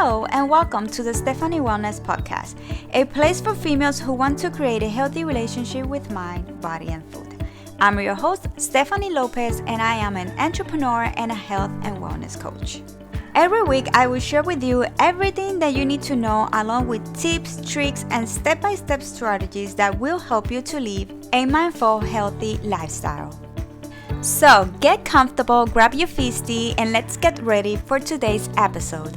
Hello and welcome to the Stephanie Wellness Podcast, a place for females who want to create a healthy relationship with mind, body, and food. I'm your host, Stephanie Lopez, and I am an entrepreneur and a health and wellness coach. Every week, I will share with you everything that you need to know, along with tips, tricks, and step-by-step strategies that will help you to live a mindful, healthy lifestyle. So get comfortable, grab your feasty, and let's get ready for today's episode.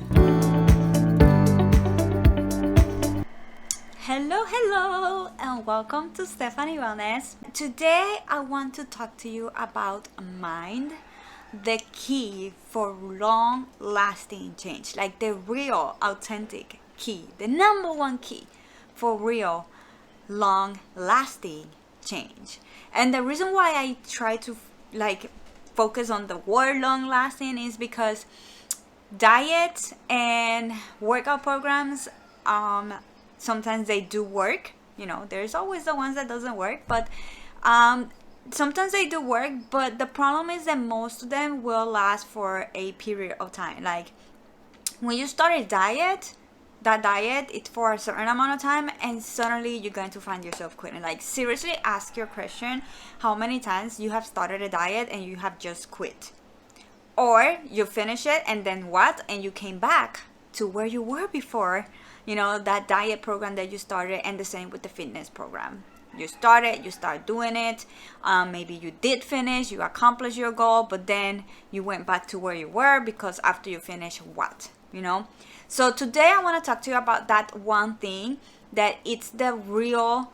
Hello, and welcome to Stephanie Wellness. Today, I want to talk to you about mind, the key for long-lasting change, like the real, authentic key, the number one key for real, long-lasting change. And the reason why I try to focus on the word long-lasting is because diet and workout programs, sometimes they do work. You know, there's always the ones that doesn't work, but sometimes they do work. But the problem is that most of them will last for a period of time. Like when you start a diet, that diet it's for a certain amount of time, and suddenly you're going to find yourself quitting. Like, seriously, ask your question: how many times you have started a diet and you have just quit, or you finish it and then what, and you came back to where you were before, you know, that diet program that you started. And the same with the fitness program. You start doing it, maybe you did finish, you accomplished your goal, but then you went back to where you were, because after you finish, what, you know? So today I want to talk to you about that one thing, that it's the real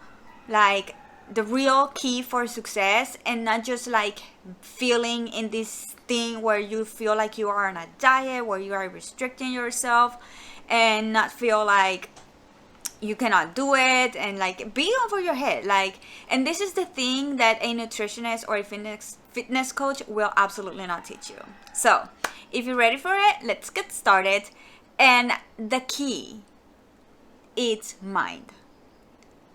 key for success, and not just like feeling in this thing where you feel like you are on a diet, where you are restricting yourself and not feel like you cannot do it, and like be over your head. And this is the thing that a nutritionist or a fitness coach will absolutely not teach you. So if you're ready for it, let's get started. And the key, it's mind.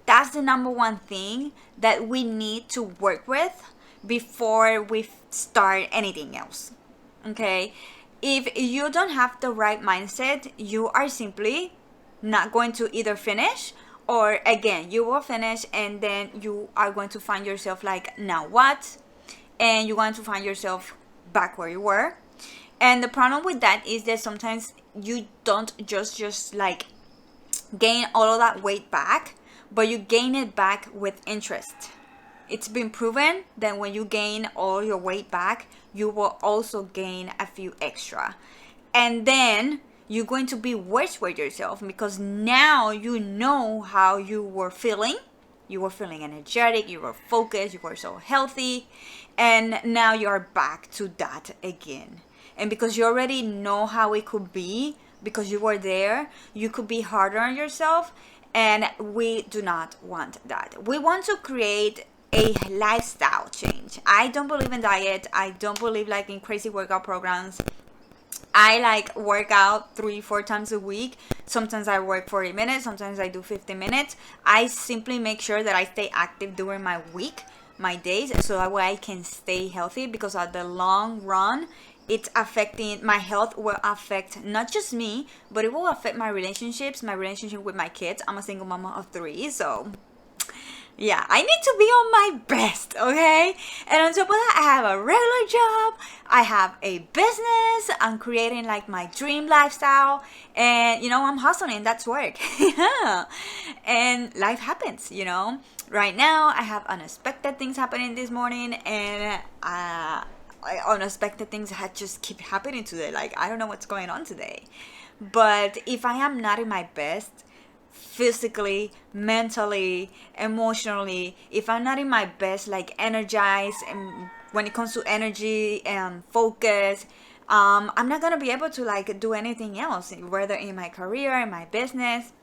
That's the number one thing that we need to work with before we start anything else. Okay? If you don't have the right mindset, you are simply not going to either finish, or again, you will finish and then you are going to find yourself like, now what? And you're going to find yourself back where you were. And the problem with that is that sometimes you don't just like gain all of that weight back, but you gain it back with interest. It's been proven that when you gain all your weight back, you will also gain a few extra. And then you're going to be worse with yourself, because now you know how you were feeling. You were feeling energetic, you were focused, you were so healthy, and now you're back to that again. And because you already know how it could be, because you were there, you could be harder on yourself, and we do not want that. We want to create a lifestyle change. I don't believe in diet. I don't believe in crazy workout programs. I work out 3-4 times a week. Sometimes I work 40 minutes. Sometimes I do 50 minutes. I simply make sure that I stay active during my week, my days, so that way I can stay healthy, because at the long run, it's affecting my health. Will affect not just me, but it will affect my relationships, my relationship with my kids. I'm a single mama of 3, so yeah, I need to be on my best, okay? And on top of that, I have a regular job, I have a business, I'm creating my dream lifestyle, and I'm hustling. That's work. And life happens, Right now, I have unexpected things happening this morning, and unexpected things had just keep happening today. I don't know what's going on today. But if I am not in my best, physically, mentally, emotionally, if I'm not in my best, energized, and when it comes to energy and focus, I'm not gonna be able to do anything else, whether in my career, in my business,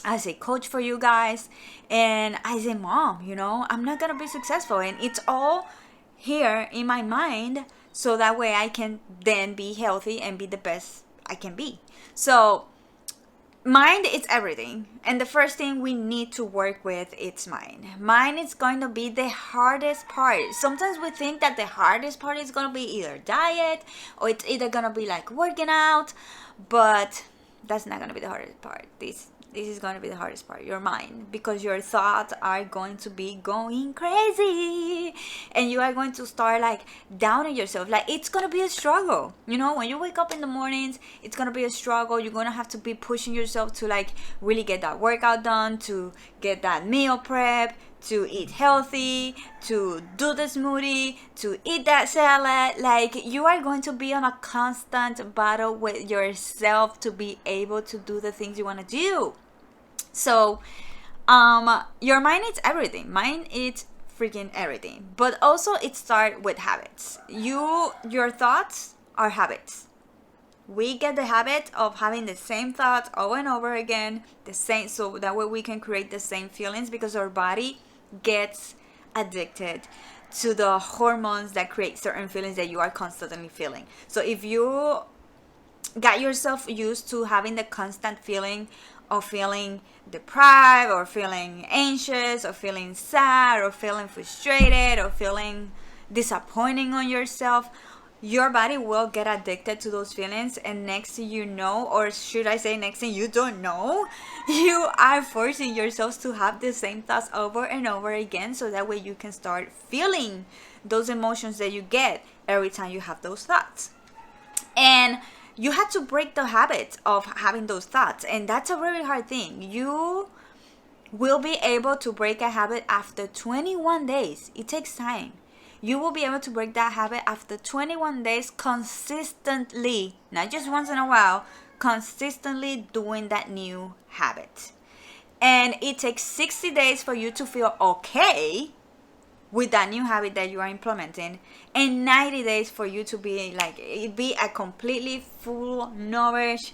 as a coach for you guys, and as a mom. I'm not gonna be successful, and it's all here in my mind, so that way I can then be healthy and be the best I can be. So mind is everything, and the first thing we need to work with is mind. Mind is going to be the hardest part. Sometimes we think that the hardest part is going to be either diet, or it's either going to be working out, but that's not going to be the hardest part. This is going to be the hardest part, your mind, because your thoughts are going to be going crazy, and you are going to start like doubting yourself. Like, it's going to be a struggle, you know, when you wake up in the mornings, it's going to be a struggle. You're going to have to be pushing yourself to like really get that workout done, to get that meal prep, to eat healthy, to do the smoothie, to eat that salad. Like, you are going to be on a constant battle with yourself to be able to do the things you want to do. So your mind is everything. Mind is freaking everything. But also it starts with habits. Your thoughts are habits. We get the habit of having the same thoughts over and over again, the same, so that way we can create the same feelings, because our body gets addicted to the hormones that create certain feelings that you are constantly feeling. So if you got yourself used to having the constant feeling of feeling deprived, or feeling anxious, or feeling sad, or feeling frustrated, or feeling disappointing on yourself, your body will get addicted to those feelings, and next thing you know, or should I say next thing you don't know, you are forcing yourselves to have the same thoughts over and over again, so that way you can start feeling those emotions that you get every time you have those thoughts. And you have to break the habit of having those thoughts, and that's a really hard thing. You will be able to break a habit after 21 days. It takes time. You will be able to break that habit after 21 days consistently, not just once in a while, consistently doing that new habit. And it takes 60 days for you to feel okay with that new habit that you are implementing, and 90 days for you to be like, be a completely full, nourished,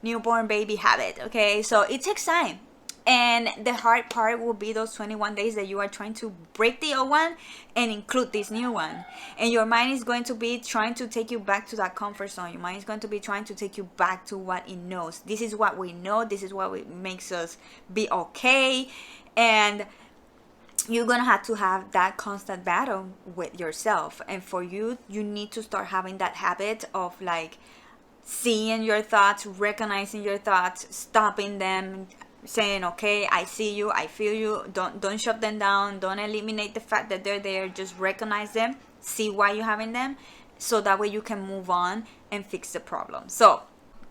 newborn baby habit. Okay, so it takes time. And the hard part will be those 21 days that you are trying to break the old one and include this new one. And your mind is going to be trying to take you back to that comfort zone. Your mind is going to be trying to take you back to what it knows. This is what we know. This is what makes us be okay. And you're going to have that constant battle with yourself. And for you, you need to start having that habit of like seeing your thoughts, recognizing your thoughts, stopping them, saying, okay, I see you, I feel you. Don't shut them down. Don't eliminate the fact that they're there. Just recognize them, see why you're having them, so that way you can move on and fix the problem. So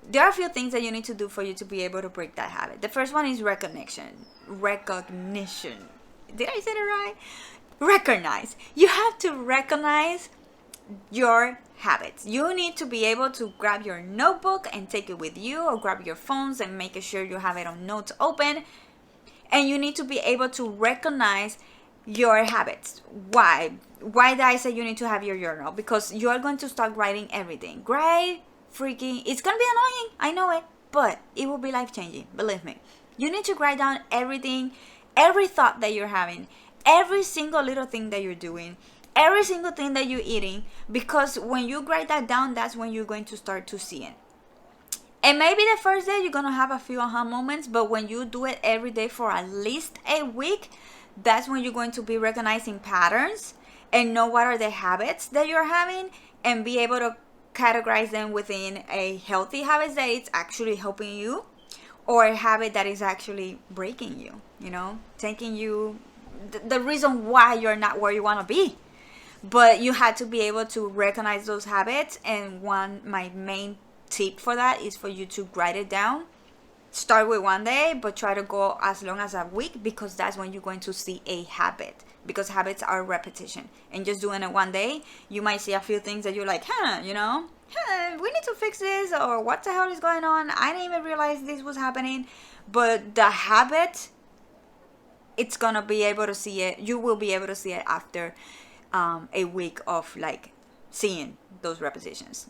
there are a few things that you need to do for you to be able to break that habit. The first one is recognition. Did I say that right? Recognize. You have to recognize your habits. You need to be able to grab your notebook and take it with you, or grab your phones and make sure you have it on notes open. And you need to be able to recognize your habits. Why did I say you need to have your journal? Because you are going to start writing everything. It's going to be annoying, I know it, but it will be life-changing, believe me. You need to write down everything, every thought that you're having, every single little thing that you're doing, every single thing that you're eating, because when you write that down, that's when you're going to start to see it. And maybe the first day you're going to have a few aha moments, but when you do it every day for at least a week, that's when you're going to be recognizing patterns and know what are the habits that you're having, and be able to categorize them within a healthy habit that it's actually helping you, or a habit that is actually breaking you, taking you the reason why you're not where you want to be. But you had to be able to recognize those habits. And my main tip for that is for you to write it down. Start with one day, but try to go as long as a week, because that's when you're going to see a habit. Because habits are repetition. And just doing it one day, you might see a few things that you're like, we need to fix this, or what the hell is going on? I didn't even realize this was happening. But the habit, it's going to be able to see it. You will be able to see it after a week of like seeing those repetitions.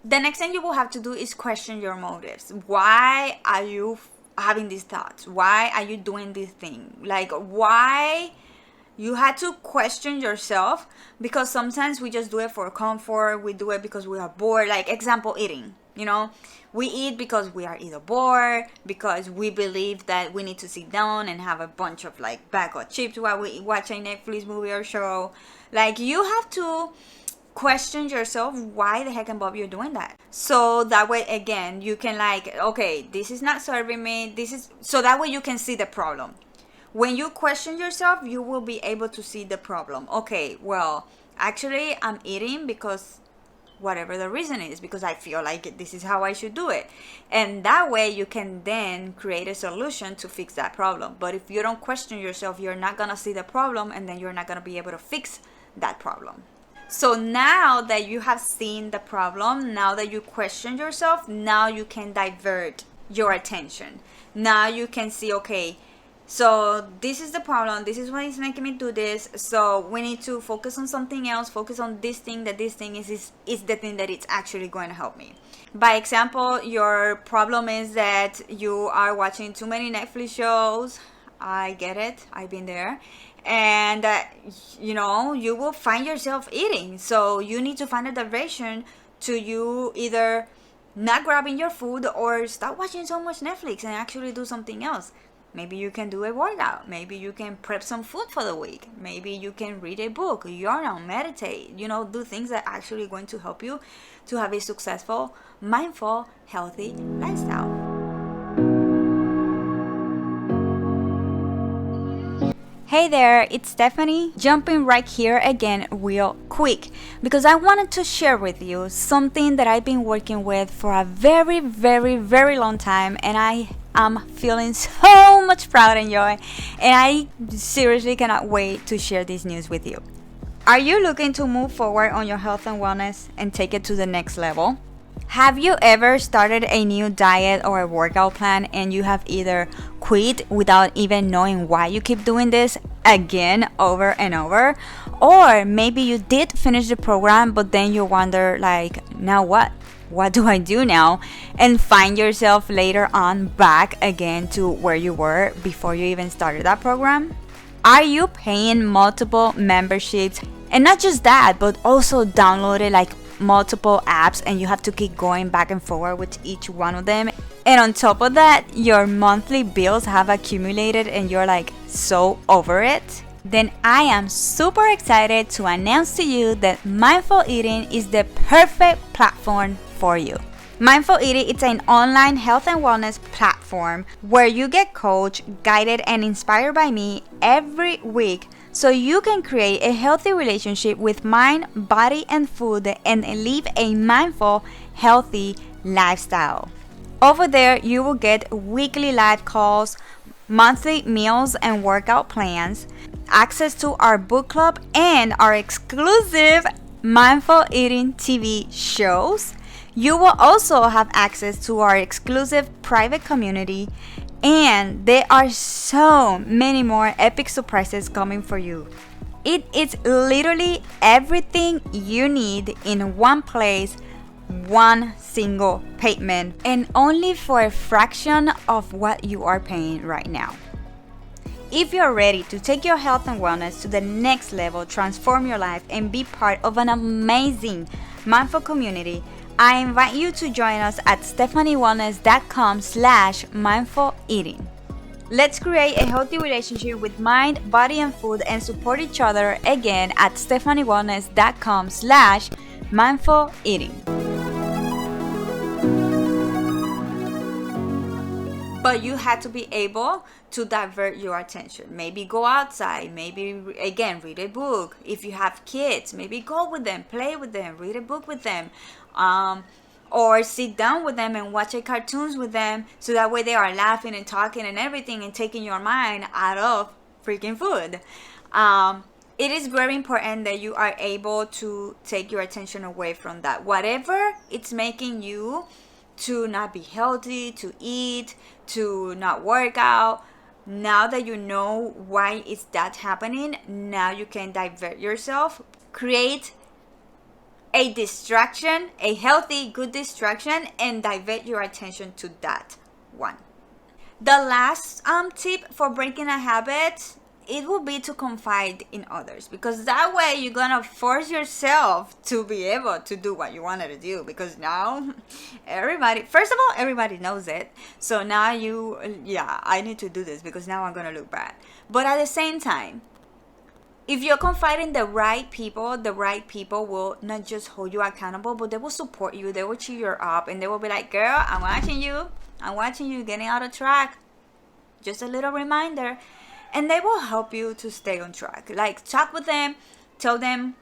The next thing you will have to do is question your motives. Why are you having these thoughts? Why are you doing this thing? Like, why? You had to question yourself, because sometimes we just do it for comfort. We do it because we are bored. Like, example, eating. We eat because we are either bored, because we believe that we need to sit down and have a bunch of like bag of chips while we watch a Netflix movie or show. Like, you have to question yourself why the heck and Bob you're doing that. So that way, again, you can like, okay, this is not serving me. So that way you can see the problem. When you question yourself, you will be able to see the problem. Okay, well, actually, I'm eating because whatever the reason is, because I feel like this is how I should do it. And that way you can then create a solution to fix that problem. But if you don't question yourself, you're not going to see the problem, and then you're not going to be able to fix that problem. So now that you have seen the problem, now that you question yourself, now you can divert your attention. Now you can see, okay, so this is the problem, this is what is making me do this, so we need to focus on something else, focus on this thing, that this thing is the thing that it's actually going to help me. By example, your problem is that you are watching too many Netflix shows. I get it, I've been there. And you will find yourself eating, so you need to find a diversion to you either not grabbing your food or stop watching so much Netflix and actually do something else. Maybe you can do a workout. Maybe you can prep some food for the week. Maybe you can read a book, journal, meditate, do things that are actually going to help you to have a successful, mindful, healthy lifestyle. Hey there, it's Stephanie, jumping right here again real quick because I wanted to share with you something that I've been working with for a very, very, very long time, and I'm feeling so much proud and joy, and I seriously cannot wait to share this news with you. Are you looking to move forward on your health and wellness and take it to the next level? Have you ever started a new diet or a workout plan and you have either quit without even knowing why you keep doing this again over and over? Or maybe you did finish the program but then you wonder like, now what? What do I do now? And find yourself later on back again to where you were before you even started that program? Are you paying multiple memberships? And not just that, but also downloaded like multiple apps and you have to keep going back and forward with each one of them. And on top of that, your monthly bills have accumulated and you're like so over it. Then I am super excited to announce to you that Mindful Eating is the perfect platform for you. Mindful Eating is an online health and wellness platform where you get coached, guided, and inspired by me every week so you can create a healthy relationship with mind, body, and food and live a mindful, healthy lifestyle. Over there, you will get weekly live calls, monthly meals and workout plans, access to our book club, and our exclusive Mindful Eating TV shows. You will also have access to our exclusive private community, and there are so many more epic surprises coming for you. It is literally everything you need in one place, one single payment, and only for a fraction of what you are paying right now. If you're ready to take your health and wellness to the next level, transform your life, and be part of an amazing mindful community, I invite you to join us at stephaniewellness.com/mindful eating. Let's create a healthy relationship with mind, body, and food and support each other again at stephaniewellness.com/mindful eating. But you had to be able to divert your attention. Maybe go outside, maybe again read a book. If you have kids, maybe go with them, play with them, read a book with them, or sit down with them and watch cartoons with them, so that way they are laughing and talking and everything and taking your mind out of freaking food. It is very important that you are able to take your attention away from that. Whatever it's making you to not be healthy, to eat, to not work out, now that you know why is that happening, now you can divert yourself, create a distraction, a healthy, good distraction, and divert your attention to that one. The last tip for breaking a habit, it will be to confide in others, because that way you're gonna force yourself to be able to do what you wanted to do, because now first of all, everybody knows it. So now I need to do this because now I'm gonna look bad. But at the same time, If you're confiding the right people will not just hold you accountable, but they will support you. They will cheer you up, and they will be like, girl, I'm watching you. I'm watching you getting out of track. Just a little reminder. And they will help you to stay on track. Like, talk with them, tell them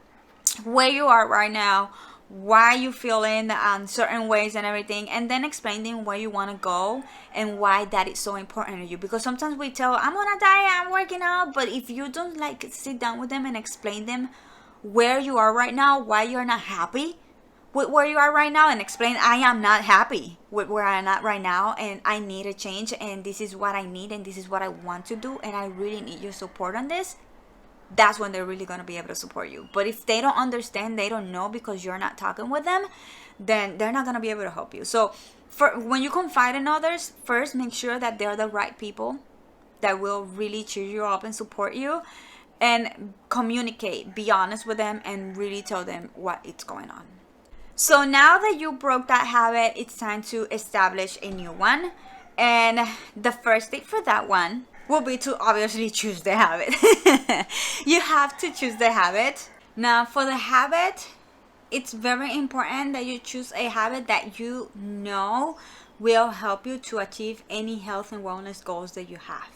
where you are right now, why you feel in certain ways and everything, and then explain them where you want to go and why that is so important to you. Because sometimes we tell, I'm on a diet, I'm working out, but if you don't like sit down with them and explain them where you are right now, why you're not happy with where you are right now, and explain, I am not happy with where I'm at right now, and I need a change, and this is what I need, and this is what I want to do, and I really need your support on this, that's when they're really going to be able to support you. But if they don't understand, they don't know because you're not talking with them, then they're not going to be able to help you. So when you confide in others, first make sure that they're the right people that will really cheer you up and support you, and communicate, be honest with them, and really tell them what is going on. So now that you broke that habit, it's time to establish a new one. And the first thing for that one will be to obviously choose the habit. You have to choose the habit. Now, for the habit, it's very important that you choose a habit that you know will help you to achieve any health and wellness goals that you have.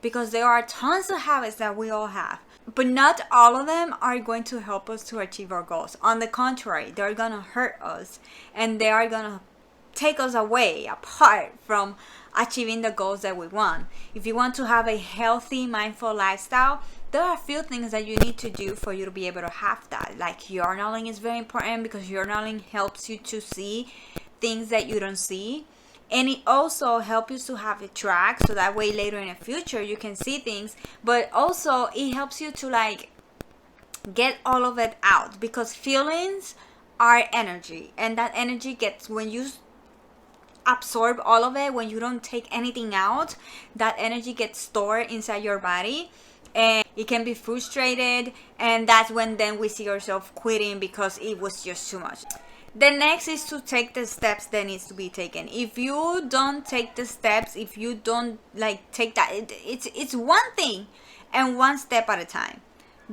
Because there are tons of habits that we all have, but not all of them are going to help us to achieve our goals. On the contrary, they're going to hurt us, and they are going to take us away, apart from achieving the goals that we want. If you want to have a healthy, mindful lifestyle, there are a few things that you need to do for you to be able to have that. Like, journaling is very important, because journaling helps you to see things that you don't see. And it also helps you to have a track, so that way later in the future you can see things. But also it helps you to like get all of it out, because feelings are energy, and that energy gets, when you absorb all of it, when you don't take anything out, that energy gets stored inside your body, and it can be frustrated, and that's when then we see ourselves quitting because it was just too much. The next is to take the steps that needs to be taken. If you don't take the steps, if you don't like take that, it's one thing and one step at a time.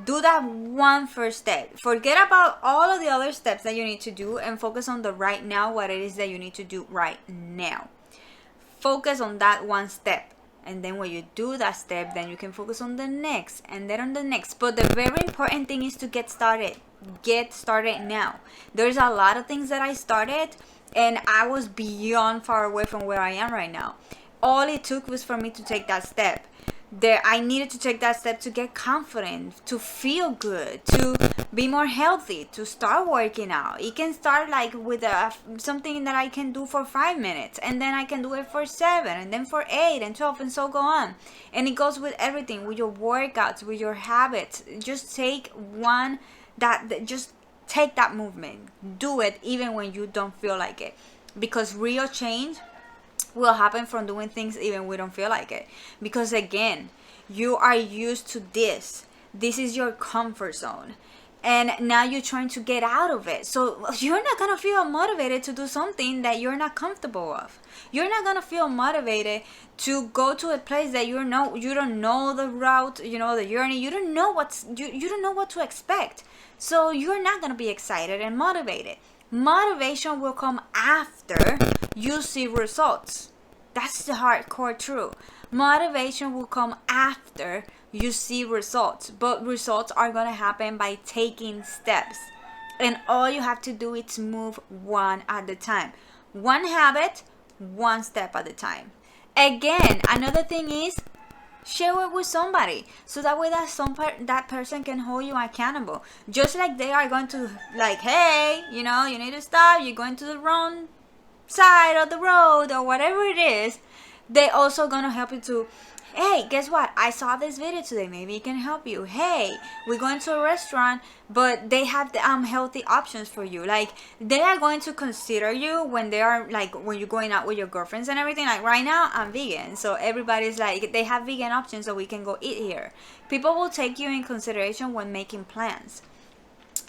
Do that one first step. Forget about all of the other steps that you need to do, and focus on the right now, what it is that you need to do right now. Focus on that one step. And then when you do that step, then you can focus on the next, and then on the next. But the very important thing is to get started. Get started now. There's a lot of things that I started, and I was beyond far away from where I am right now. All it took was for me to take that step. I needed to take that step to get confident, to feel good, to be more healthy, to start working out. It can start like with something that I can do for 5 minutes, and then I can do it for 7, and then for 8 and 12, and so go on. And it goes with everything, with your workouts, with your habits. Just take one just take that movement. Do it even when you don't feel like it, because real change will happen from doing things even we don't feel like it. Because again, you are used to this is your comfort zone, and now you're trying to get out of it. So you're not gonna feel motivated to do something that you're not comfortable with. You're not gonna feel motivated to go to a place that you don't know the route, the journey. You don't know you don't know what to expect. So you're not gonna be excited and motivated. Motivation will come after you see results. That's the hardcore truth. Motivation will come after you see results, but results are going to happen by taking steps. And all you have to do is move one at a time. One habit, one step at a time. Again, another thing is, share it with somebody, so that way that person can hold you accountable. Just like they are going to like, hey, you need to stop, you're going to the wrong side of the road or whatever it is. They also gonna help you to, hey, guess what, I saw this video today, maybe it can help you. Hey, we're going to a restaurant, but they have the healthy options for you. Like, they are going to consider you when you're going out with your girlfriends and everything. Like, right now I'm vegan, so everybody's like, they have vegan options, so we can go eat here. People will take you in consideration when making plans.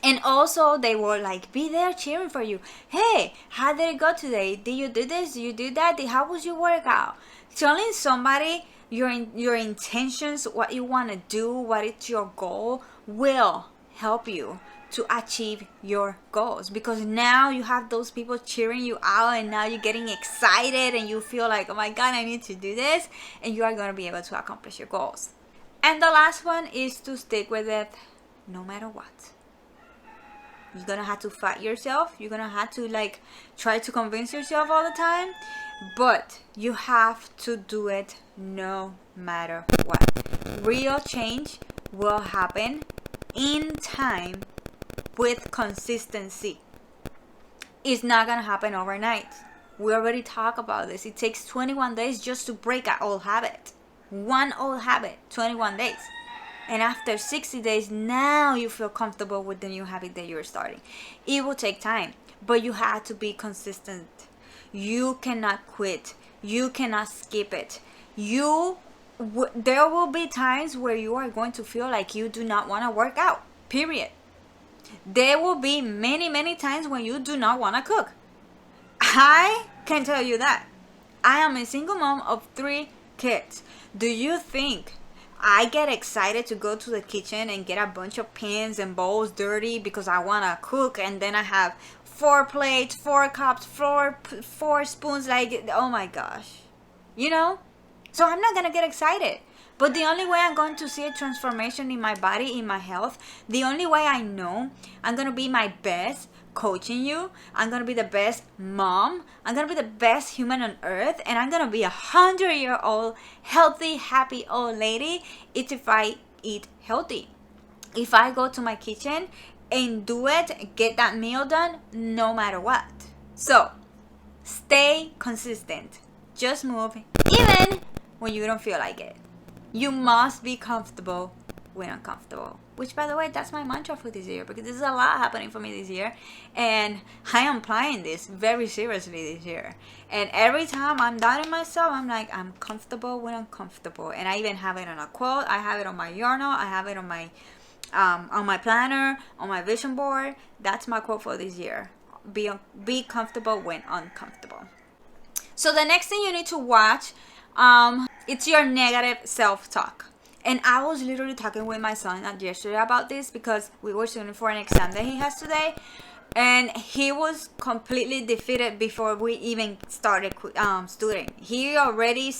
And also, they will like be there cheering for you. Hey, how did it go today? Did you do this? Did you do that? How was your workout? Telling somebody your intentions, what you want to do, what is your goal, will help you to achieve your goals, because now you have those people cheering you out, and now you're getting excited and you feel like, oh my god, I need to do this, and you are going to be able to accomplish your goals. And the last one is to stick with it no matter what. You're gonna have to fight yourself. You're gonna have to like try to convince yourself all the time, but you have to do it no matter what. Real change will happen in time with consistency. It's not gonna happen overnight. We already talked about this. It takes 21 days just to break an old habit. One old habit, 21 days. And after 60 days, now you feel comfortable with the new habit that you're starting. It will take time, but you have to be consistent. You cannot quit. You cannot skip it. There will be times where you are going to feel like you do not want to work out, period. There will be many, many times when you do not want to cook. I can tell you that. I am a single mom of 3 kids. Do you think I get excited to go to the kitchen and get a bunch of pans and bowls dirty because I want to cook, and then I have 4 plates, 4 cups, 4 spoons, like, oh my gosh. You know? So I'm not going to get excited. But the only way I'm going to see a transformation in my body, in my health, the only way I know I'm going to be my best coaching you, I'm going to be the best mom, I'm going to be the best human on earth, and I'm going to be 100-year-old, healthy, happy old lady, it's if I eat healthy. If I go to my kitchen and do it, get that meal done, no matter what. So, stay consistent. Just move, even when you don't feel like it. You must be comfortable when uncomfortable. Which, by the way, that's my mantra for this year, because there's a lot happening for me this year, and I am applying this very seriously this year. And every time I'm doubting myself, I'm like, I'm comfortable when uncomfortable. And I even have it on a quote. I have it on my journal. I have it on my planner, on my vision board. That's my quote for this year. Be comfortable when uncomfortable. So the next thing you need to watch, it's your negative self-talk. And I was literally talking with my son yesterday about this, because we were studying for an exam that he has today, and he was completely defeated before we even started studying. He already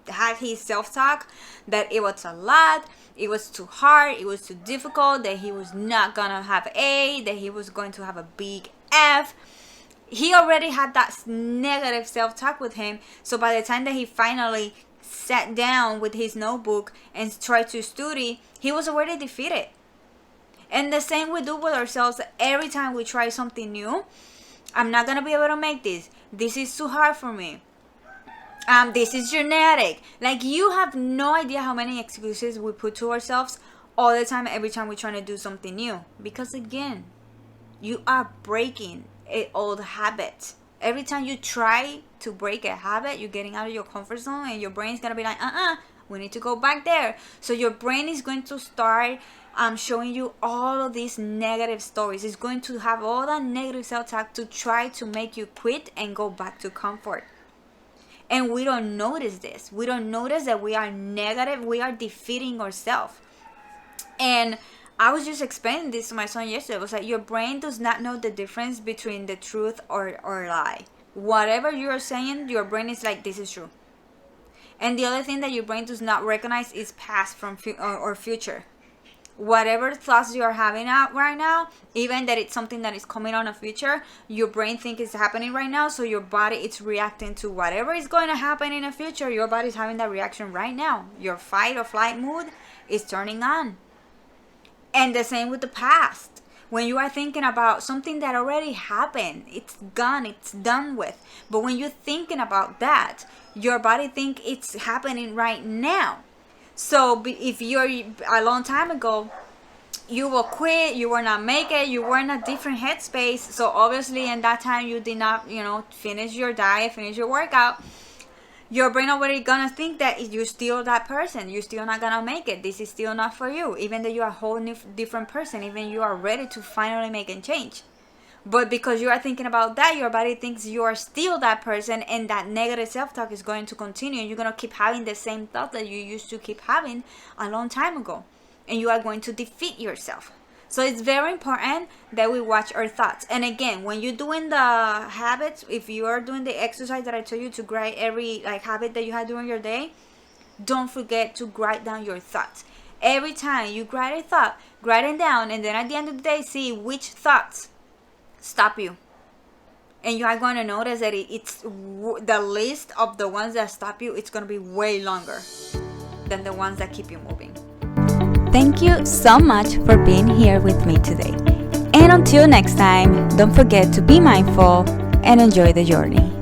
had his self-talk that it was a lot, it was too hard, it was too difficult, that he was not gonna have A, that he was going to have a big F. He already had that negative self-talk with him. So by the time that he finally sat down with his notebook and tried to study, he was already defeated. And the same we do with ourselves every time we try something new. I'm not gonna be able to make this. This is too hard for me. This is genetic. Like, you have no idea how many excuses we put to ourselves all the time, every time we're trying to do something new. Because again, you are breaking an old habit. Every time you try to break a habit, you're getting out of your comfort zone, and your brain's gonna be like, we need to go back there. So your brain is going to start showing you all of these negative stories. It's going to have all that negative self-talk to try to make you quit and go back to comfort. And we don't notice this. We don't notice that we are negative. We are defeating ourselves. And I was just explaining this to my son yesterday. It was like, your brain does not know the difference between the truth or lie. Whatever you're saying, your brain is like, this is true. And the other thing that your brain does not recognize is past from or future. Whatever thoughts you're having out right now, even that it's something that is coming on the future, your brain thinks it's happening right now. So your body is reacting to whatever is going to happen in the future. Your body's having that reaction right now. Your fight or flight mood is turning on. And the same with the past. When you are thinking about something that already happened, it's gone, it's done with. But when you're thinking about that, your body thinks it's happening right now. So if you're a long time ago, you will quit, you will not make it, you were in a different headspace. So obviously in that time you did not, finish your diet, finish your workout. Your brain already gonna think that you're still that person. You're still not gonna make it. This is still not for you. Even though you're a whole new, different person. Even you are ready to finally make a change. But because you are thinking about that, your body thinks you are still that person, and that negative self-talk is going to continue. You're gonna keep having the same thought that you used to keep having a long time ago. and you are going to defeat yourself. So it's very important that we watch our thoughts. And again, when you're doing the habits, if you are doing the exercise that I told you to write every habit that you had during your day, don't forget to write down your thoughts. Every time you write a thought, write it down, and then at the end of the day, see which thoughts stop you. And you are going to notice that it's the list of the ones that stop you, it's going to be way longer than the ones that keep you moving. Thank you so much for being here with me today. And until next time, don't forget to be mindful and enjoy the journey.